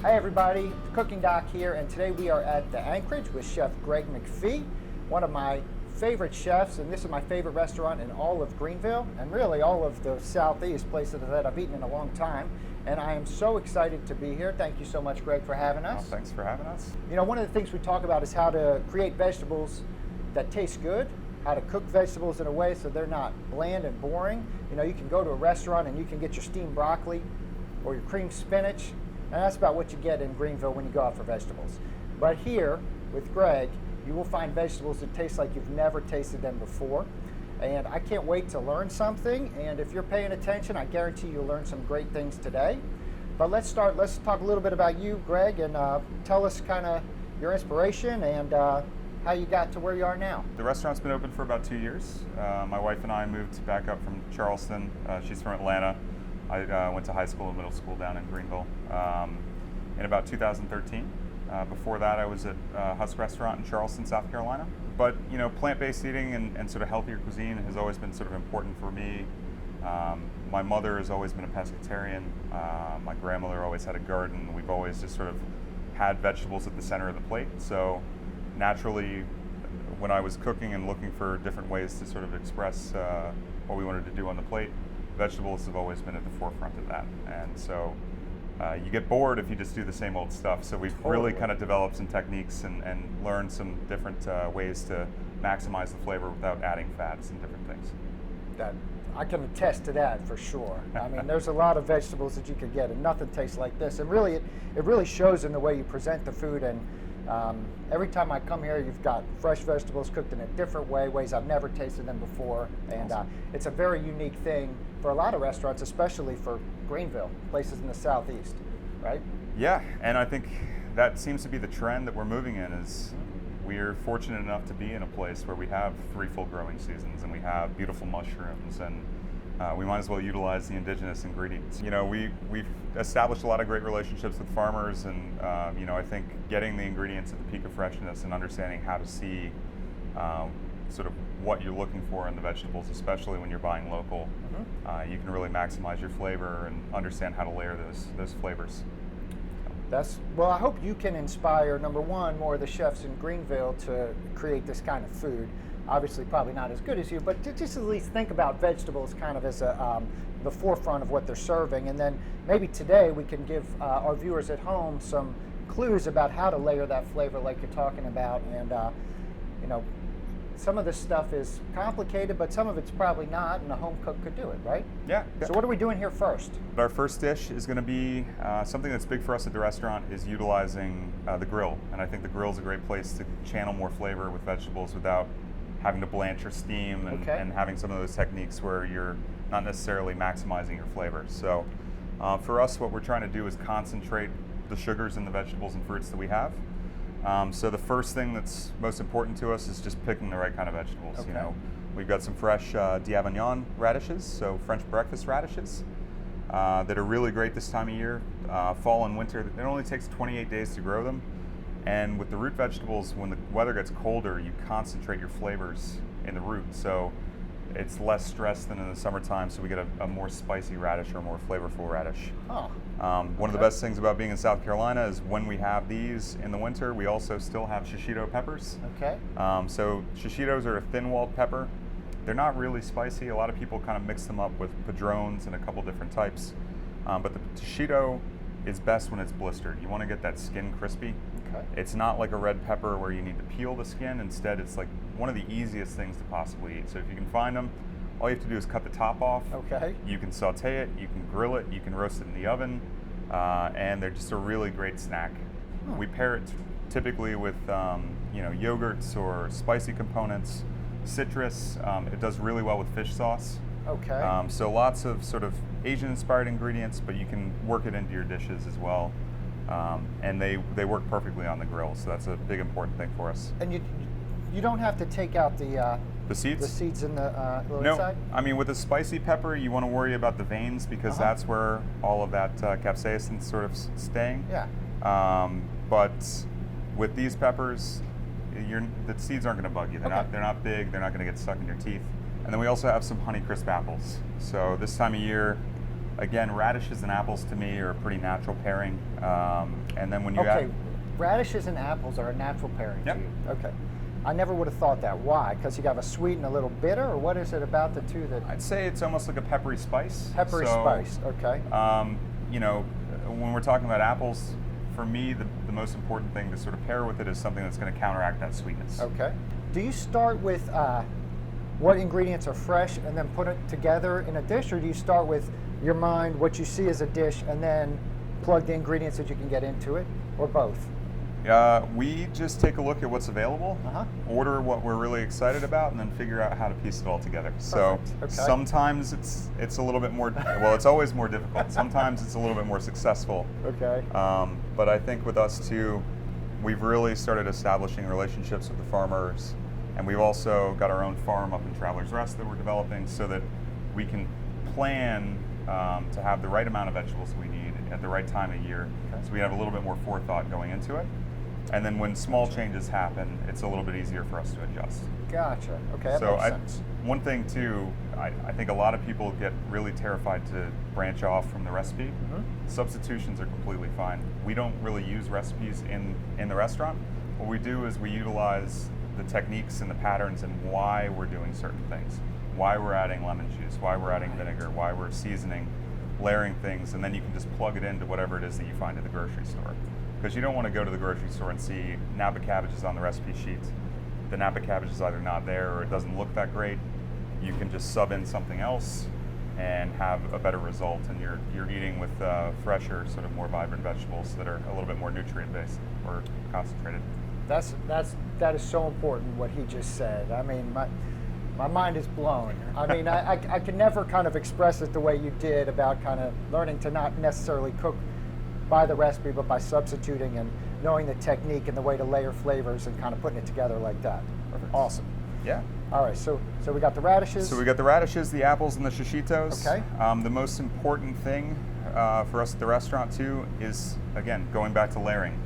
Hi everybody, Cooking Doc here, and today we are at the Anchorage with Chef Greg McPhee, one of my favorite chefs, and this is my favorite restaurant in all of Greenville, and really all of the Southeast, places that I've eaten in a long time. And I am so excited to be here. Thank you so much, Greg, for having us. Oh, thanks for having us. You know, one of the things we talk about is how to create vegetables that taste good, how to cook vegetables in a way so they're not bland and boring. You know, you can go to a restaurant and you can get your steamed broccoli or your creamed spinach, and that's about what you get in Greenville when you go out for vegetables. But here, with Greg, you will find vegetables that taste like you've never tasted them before. And I can't wait to learn something, and if you're paying attention, I guarantee you'll learn some great things today. But let's talk a little bit about you, Greg, and tell us kind of your inspiration and how you got to where you are now. The restaurant's been open for about 2 years. My wife and I moved back up from Charleston. She's from Atlanta. I went to high school and middle school down in Greenville in about 2013. Before that, I was at Husk Restaurant in Charleston, South Carolina. But you know, plant-based eating and sort of healthier cuisine has always been sort of important for me. My mother has always been a pescatarian. My grandmother always had a garden. We've always just sort of had vegetables at the center of the plate. So naturally, when I was cooking and looking for different ways to sort of express what we wanted to do on the plate, vegetables have always been at the forefront of that. And so you get bored if you just do the same old stuff. So we've really kind of developed some techniques and learned some different ways to maximize the flavor without adding fats and different things. That I can attest to that for sure. I mean, there's a lot of vegetables that you could get, and nothing tastes like this. And really, it really shows in the way you present the food. And every time I come here, you've got fresh vegetables cooked in a different way, ways I've never tasted them before. And it's a very unique thing for a lot of restaurants, especially for Greenville, places in the Southeast, right? Yeah, and I think that seems to be the trend that we're moving in. Is we're fortunate enough to be in a place where we have 3 full growing seasons and we have beautiful mushrooms, and we might as well utilize the indigenous ingredients. You know, we've established a lot of great relationships with farmers, and you know, I think getting the ingredients at the peak of freshness and understanding how to see sort of what you're looking for in the vegetables, especially when you're buying local, you can really maximize your flavor and understand how to layer those flavors. Well, I hope you can inspire, number one, more of the chefs in Greenville to create this kind of food. Obviously, probably not as good as you, but to just at least think about vegetables kind of as the forefront of what they're serving. And then maybe today we can give our viewers at home some clues about how to layer that flavor like you're talking about. And, you know, some of this stuff is complicated, but some of it's probably not, and a home cook could do it, right? Yeah. So what are we doing here first? Our first dish is going to be something that's big for us at the restaurant, is utilizing the grill. And I think the grill is a great place to channel more flavor with vegetables without having to blanch or steam, and having some of those techniques where you're not necessarily maximizing your flavor. So for us, what we're trying to do is concentrate the sugars in the vegetables and fruits that we have. So the first thing that's most important to us is just picking the right kind of vegetables. You know, we've got some fresh d'Avignon radishes, so French breakfast radishes, that are really great this time of year. Fall and winter, it only takes 28 days to grow them. And with the root vegetables, when the weather gets colder, you concentrate your flavors in the root. So it's less stress than in the summertime, so we get a more spicy radish or a more flavorful radish. One of the best things about being in South Carolina is when we have these in the winter, we also still have Shishito Peppers. So Shishitos are a thin-walled pepper. They're not really spicy. A lot of people kind of mix them up with padrones and a couple different types. But the Shishito is best when it's blistered. You want to get that skin crispy. It's not like a red pepper where you need to peel the skin. Instead, it's like one of the easiest things to possibly eat. So if you can find them, all you have to do is cut the top off. You can saute it, you can grill it, you can roast it in the oven, and they're just a really great snack. We pair it typically with you know, yogurts or spicy components, citrus. It does really well with fish sauce. So lots of sort of Asian-inspired ingredients, but you can work it into your dishes as well. And they work perfectly on the grill, so that's a big important thing for us. And you don't have to take out the seeds? The seeds in the little inside? I mean, with a spicy pepper, you want to worry about the veins, because that's where all of that capsaicin is sort of staying. But with these peppers, the seeds aren't going to bug you. They're not big. They're not going to get stuck in your teeth. And then we also have some Honeycrisp apples. So this time of year, again, radishes and apples to me are a pretty natural pairing. And then when you okay, add... radishes and apples are a natural pairing Yep. to you. Okay. I never would have thought that. Why? Because you got a sweet and a little bitter, or what is it about the two that... I'd say it's almost like a peppery spice. Peppery spice, okay. You know, when we're talking about apples, for me, the most important thing to sort of pair with it is something that's going to counteract that sweetness. Okay. Do you start with what ingredients are fresh and then put it together in a dish, or do you start with your mind, what you see as a dish, and then plug the ingredients that you can get into it, or both? We just take a look at what's available, order what we're really excited about, and then figure out how to piece it all together. Perfect. So Okay. sometimes it's a little bit more, well, it's always more difficult. Sometimes it's a little bit more successful. Okay. But I think with us too, we've really started establishing relationships with the farmers, and we've also got our own farm up in Travelers Rest that we're developing so that we can plan to have the right amount of vegetables we need at the right time of year. Okay. So we have a little bit more forethought going into it. And then when small changes happen, it's a little bit easier for us to adjust. Gotcha. Okay, that So makes sense. one thing too, I think a lot of people get really terrified to branch off from the recipe. Substitutions are completely fine. We don't really use recipes in the restaurant. What we do is we utilize the techniques and the patterns and why we're doing certain things. Why we're adding lemon juice, why we're adding vinegar, why we're seasoning, layering things, and then you can just plug it into whatever it is that you find at the grocery store. Because you don't want to go to the grocery store and see Napa cabbage is on the recipe sheet. The Napa cabbage is either not there or it doesn't look that great. You can just sub in something else and have a better result, and you're eating with fresher, sort of more vibrant vegetables that are a little bit more nutrient based or concentrated. That is so important what he just said. I mean, my mind is blown. I mean, I can never kind of express it the way you did about kind of learning to not necessarily cook by the recipe, but by substituting and knowing the technique and the way to layer flavors and kind of putting it together like that. Perfect. Awesome. Yeah. All right, so we got the radishes. So we got the radishes, the apples, and the shishitos. Okay. The most important thing for us at the restaurant too is, again, going back to layering.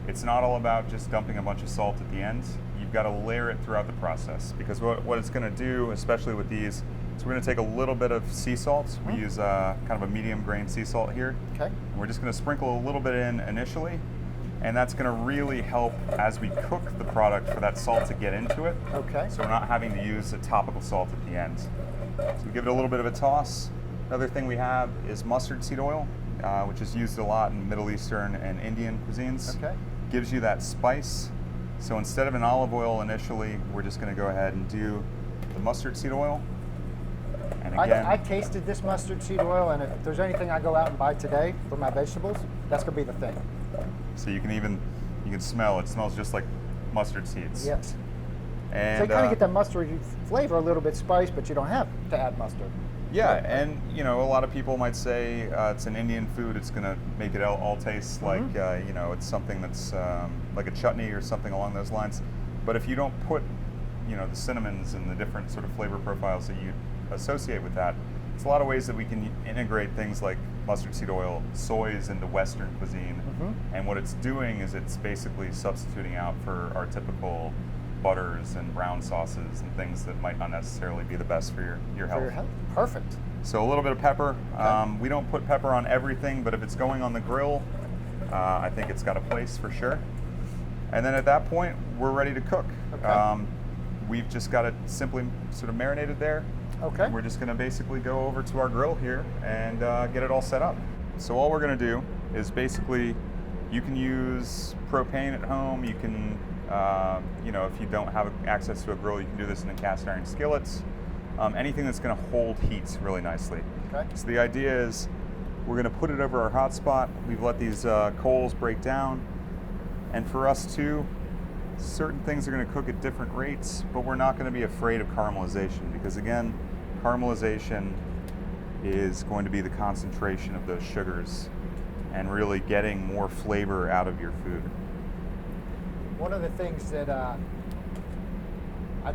It's not all about just dumping a bunch of salt at the end. You've got to layer it throughout the process, because what it's going to do, especially with these, is we're going to take a little bit of sea salt. We use kind of a medium grain sea salt here. Okay. And we're just going to sprinkle a little bit in initially, and that's going to really help as we cook the product for that salt to get into it. Okay. So we're not having to use a topical salt at the end. So we give it a little bit of a toss. Another thing we have is mustard seed oil, which is used a lot in Middle Eastern and Indian cuisines. Okay. Gives you that spice. So instead of an olive oil initially, we're just going to go ahead and do the mustard seed oil. And again, I tasted this mustard seed oil, and if there's anything I go out and buy today for my vegetables, that's going to be the thing. so you can smell, it smells just like mustard seeds. Yes. And So you kind of get that mustard flavor, a little bit spice, but you don't have to add mustard. yeah, and you know, a lot of people might say it's an Indian food, it's going to make it all taste like, you know, it's something that's like a chutney or something along those lines. But if you don't put, you know, the cinnamons and the different sort of flavor profiles that you associate with that, it's a lot of ways that we can integrate things like mustard seed oil, soys into Western cuisine. And what it's doing is it's basically substituting out for our typical butters and brown sauces and things that might not necessarily be the best for your health. For your health. Perfect. So a little bit of pepper. We don't put pepper on everything, but if it's going on the grill, I think it's got a place for sure. And then at that point, we're ready to cook. Okay. We've just got it simply sort of marinated there. Okay. And we're just going to basically go over to our grill here and get it all set up. So all we're going to do is basically, you can use propane at home. You can, you know, if you don't have access to a grill, you can do this in the cast iron skillets. Anything that's going to hold heat really nicely. Okay. So the idea is we're going to put it over our hot spot. We've let these coals break down. And for us too, certain things are going to cook at different rates, but we're not going to be afraid of caramelization, because again, caramelization is going to be the concentration of those sugars and really getting more flavor out of your food. One of the things that I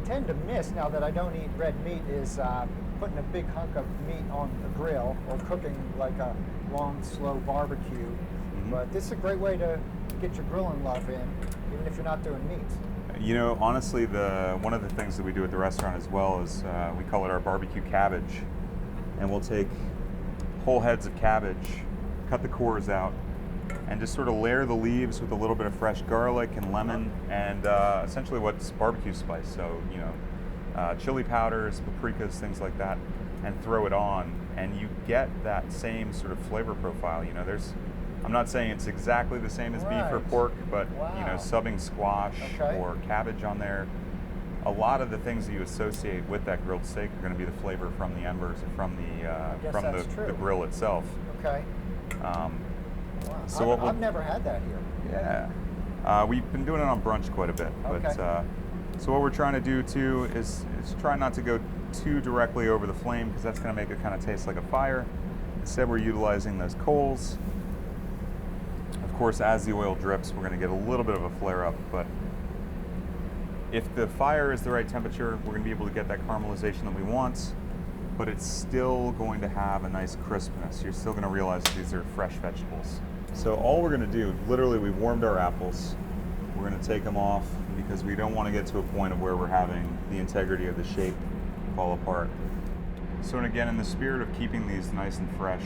tend to miss now that I don't eat red meat is putting a big hunk of meat on the grill or cooking like a long, slow barbecue. But this is a great way to get your grilling love in, even if you're not doing meat. You know, honestly, one of the things that we do at the restaurant as well is we call it our barbecue cabbage. And we'll take whole heads of cabbage, cut the cores out, and just sort of layer the leaves with a little bit of fresh garlic and lemon and essentially what's barbecue spice. So, you know, chili powders, paprikas, things like that, and throw it on. And you get that same sort of flavor profile. You know, I'm not saying it's exactly the same as beef or pork, but you know, subbing squash or cabbage on there, a lot of the things that you associate with that grilled steak are going to be the flavor from the embers or from the grill itself. Okay. Wow. So I've never had that here. Yeah. We've been doing it on brunch quite a bit. Okay. But, so what we're trying to do too is try not to go too directly over the flame, because that's going to make it kind of taste like a fire. Instead, we're utilizing those coals. Of course, as the oil drips, we're going to get a little bit of a flare up, but if the fire is the right temperature, we're going to be able to get that caramelization that we want, but it's still going to have a nice crispness. You're still going to realize that these are fresh vegetables. So all we're going to do, literally we've warmed our apples. We're going to take them off because we don't want to get to a point of where we're having the integrity of the shape fall apart. So, and again, in the spirit of keeping these nice and fresh,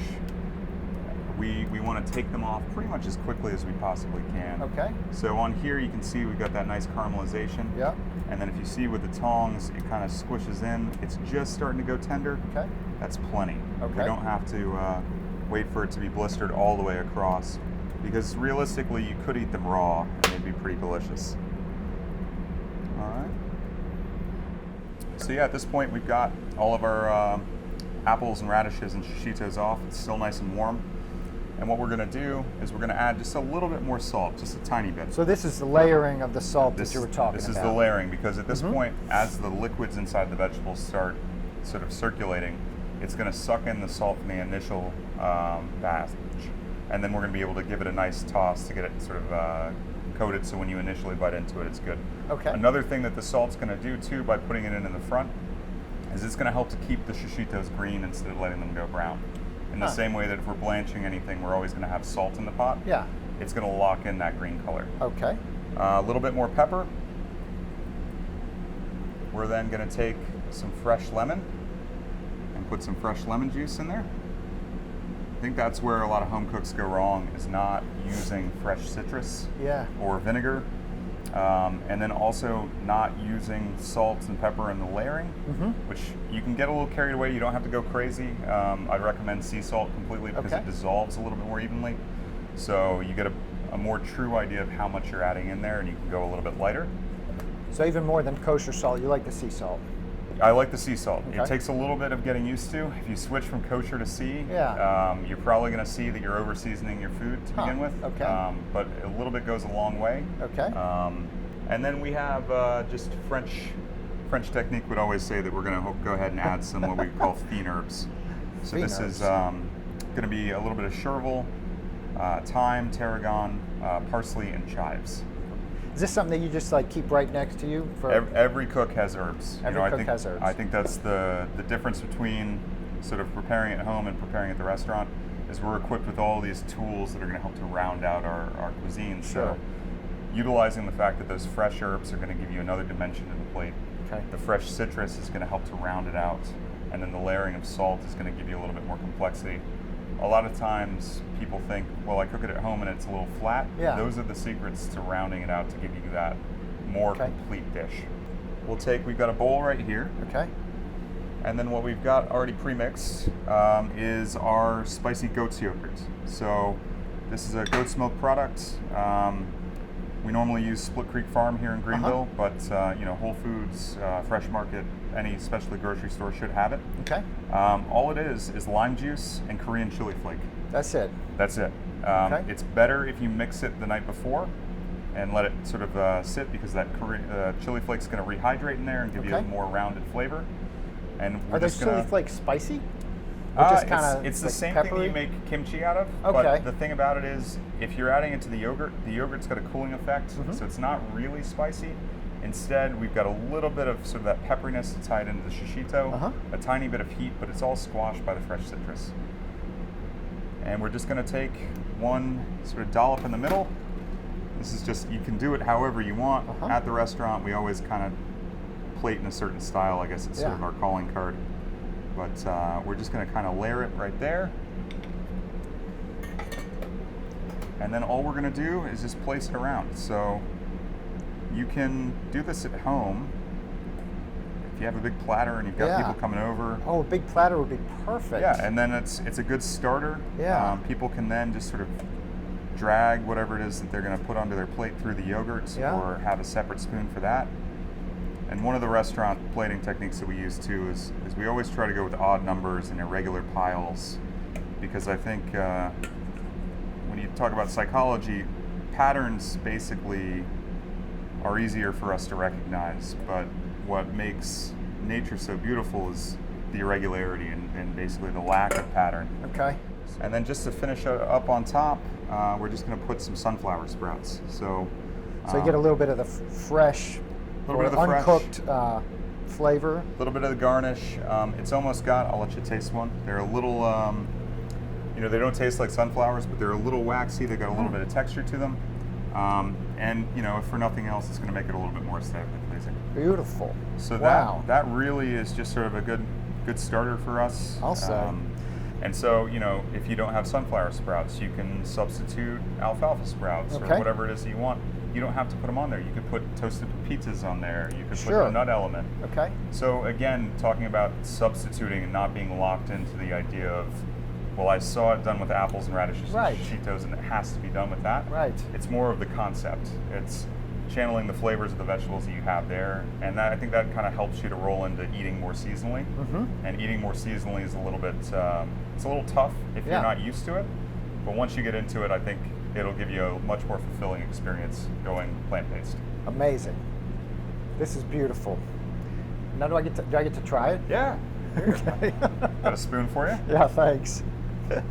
we want to take them off pretty much as quickly as we possibly can. Okay. So on here you can see we've got that nice caramelization. Yeah. And then if you see with the tongs, it kind of squishes in. It's just starting to go tender. Okay. That's plenty. Okay. We don't have to wait for it to be blistered all the way across, because realistically you could eat them raw and they'd be pretty delicious. All right. So yeah, at this point we've got all of our apples and radishes and shishitos off. It's still nice and warm. And what we're going to do is we're going to add just a little bit more salt, just a tiny bit. So this is the layering of the salt that you were talking about. This is the layering, because at this point, as the liquids inside the vegetables start sort of circulating, it's going to suck in the salt from the initial batch. And then we're going to be able to give it a nice toss to get it sort of coated, so when you initially bite into it, it's good. Okay. Another thing that the salt's going to do too, by putting it in the front, is it's going to help to keep the shishitos green instead of letting them go brown. In the same way that if we're blanching anything, we're always going to have salt in the pot. Yeah. It's going to lock in that green color. Okay. A little bit more pepper. We're then going to take some fresh lemon and put some fresh lemon juice in there. I think that's where a lot of home cooks go wrong, is not using fresh citrus or vinegar. And then also not using salt and pepper in the layering, which you can get a little carried away. You don't have to go crazy. I'd recommend sea salt completely, because it dissolves a little bit more evenly. So you get a more true idea of how much you're adding in there, and you can go a little bit lighter. So even more than kosher salt, you like the sea salt? I like the sea salt. Okay. It takes a little bit of getting used to. If you switch from kosher to sea, you're probably going to see that you're over seasoning your food to begin with. Okay. But a little bit goes a long way. Okay. And then we have just French technique would always say that we're going to go ahead and add some what we call fine herbs. So this is going to be a little bit of chervil, thyme, tarragon, parsley, and chives. Is this something that you just like keep right next to you? For every cook has herbs. Every cook has herbs. I think that's the difference between sort of preparing at home and preparing at the restaurant, is we're equipped with all these tools that are going to help to round out our cuisine. Sure. So utilizing the fact that those fresh herbs are going to give you another dimension to the plate. Okay. The fresh citrus is going to help to round it out, and then the layering of salt is going to give you a little bit more complexity. A lot of times people think, well, I cook it at home and it's a little flat. Yeah. Those are the secrets to rounding it out to give you that more complete dish. We've got a bowl right here. Okay. And then what we've got already pre-mixed is our spicy goat's yogurt. So this is a goat's milk product. We normally use Split Creek Farm here in Greenville, but Whole Foods, Fresh Market, any specialty grocery store should have it. Okay. All it is lime juice and Korean chili flake. That's it. That's it. It's better if you mix it the night before and let it sort of sit, because that chili flake is going to rehydrate in there and give you a more rounded flavor. And we're Are those chili flakes spicy? It's the same thing that you make kimchi out of. But the thing about it is, if you're adding it to the yogurt's got a cooling effect, so it's not really spicy. Instead, we've got a little bit of sort of that pepperiness to tie it into the shishito, a tiny bit of heat, but it's all squashed by the fresh citrus. And we're just going to take one sort of dollop in the middle. This is just, you can do it however you want. At the restaurant, we always kind of plate in a certain style. I guess it's sort of our calling card. But we're just going to kind of layer it right there. And then all we're going to do is just place it around. So you can do this at home. If you have a big platter and you've got people coming over. Oh, a big platter would be perfect. Yeah, and then it's a good starter. Yeah. People can then just sort of drag whatever it is that they're going to put onto their plate through the yogurt, or have a separate spoon for that. And one of the restaurant plating techniques that we use too is we always try to go with odd numbers and irregular piles, because I think when you talk about psychology, patterns basically are easier for us to recognize, but what makes nature so beautiful is the irregularity and basically the lack of pattern. Okay. And then just to finish up on top, we're just going to put some sunflower sprouts. So you get a little bit of the fresh, uncooked flavor. A little bit of the garnish. It's almost got, I'll let you taste one. They're a little, they don't taste like sunflowers, but they're a little waxy. They got a little bit of texture to them. And if for nothing else, it's going to make it a little bit more aesthetically pleasing. Beautiful. So wow. that really is just sort of a good starter for us. I'll say. And so, if you don't have sunflower sprouts, you can substitute alfalfa sprouts or whatever it is that you want. You don't have to put them on there. You could put toasted pizzas on there. You could put a nut element. Okay. So again, talking about substituting and not being locked into the idea of, well, I saw it done with apples and radishes and shishitos, and it has to be done with that. Right. It's more of the concept. It's channeling the flavors of the vegetables that you have there, and I think that kind of helps you to roll into eating more seasonally. And eating more seasonally is a little bit, it's a little tough if you're not used to it, but once you get into it, I think it'll give you a much more fulfilling experience going plant-based. Amazing. This is beautiful. Now do I get to try it? Yeah. Okay. Got a spoon for you? Yeah, thanks. Let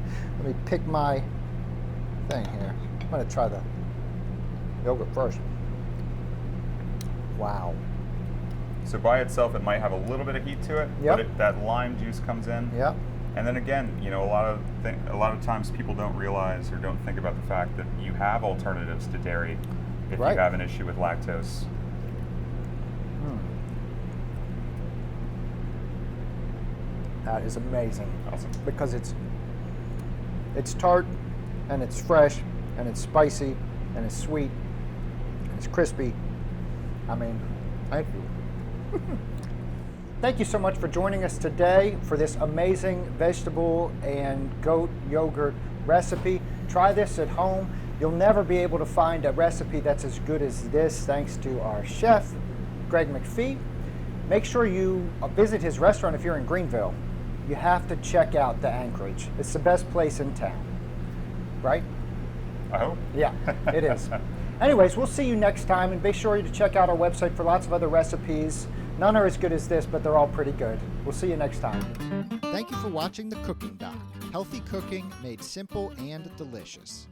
me pick my thing here. I'm going to try the yogurt first. Wow. So by itself, it might have a little bit of heat to it, but that lime juice comes in. Yep. And then again, a lot of times people don't realize or don't think about the fact that you have alternatives to dairy if you have an issue with lactose. That is amazing. Awesome. Because it's tart, and it's fresh, and it's spicy, and it's sweet, and it's crispy. I mean, thank you. Thank you so much for joining us today for this amazing vegetable and goat yogurt recipe. Try this at home. You'll never be able to find a recipe that's as good as this, thanks to our chef, Greg McPhee. Make sure you visit his restaurant if you're in Greenville. You have to check out the Anchorage. It's the best place in town, right? I hope. Yeah, it is. Anyways, we'll see you next time, and be sure to check out our website for lots of other recipes. None are as good as this, but they're all pretty good. We'll see you next time. Thank you for watching The Cooking Doc. Healthy cooking made simple and delicious.